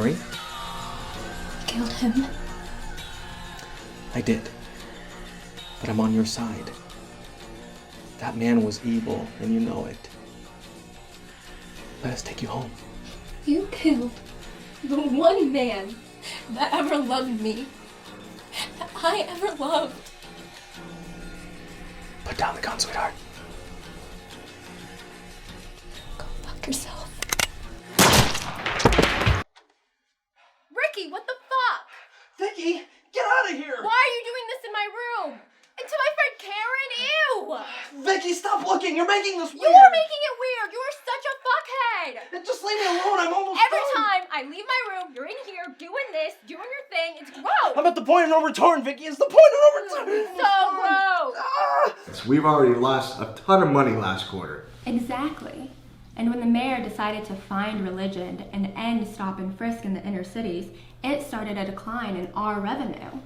Marie? Killed him. I did. But I'm on your side. That man was evil, and you know it. Let us take you home. You killed the one man that ever loved me. That I ever loved. Put down the gun, sweetheart. Go fuck yourself. Ricky, what the fuck? Vicky, get out of here! Why are you doing this in my room? And to my friend Karen, ew! Vicky, stop looking! You're making this weird! You're making it weird! You're such a fuckhead! Just leave me alone, I'm almost Every done! time I leave my room, you're in here doing this, doing your thing. It's gross! I'm at the point of no return, Vicky! It's the point of no return! So gross! Ah! We've already lost a ton of money last quarter. Exactly. And when the mayor decided to find religion and end stop and frisk in the inner cities, it started a decline in our revenue.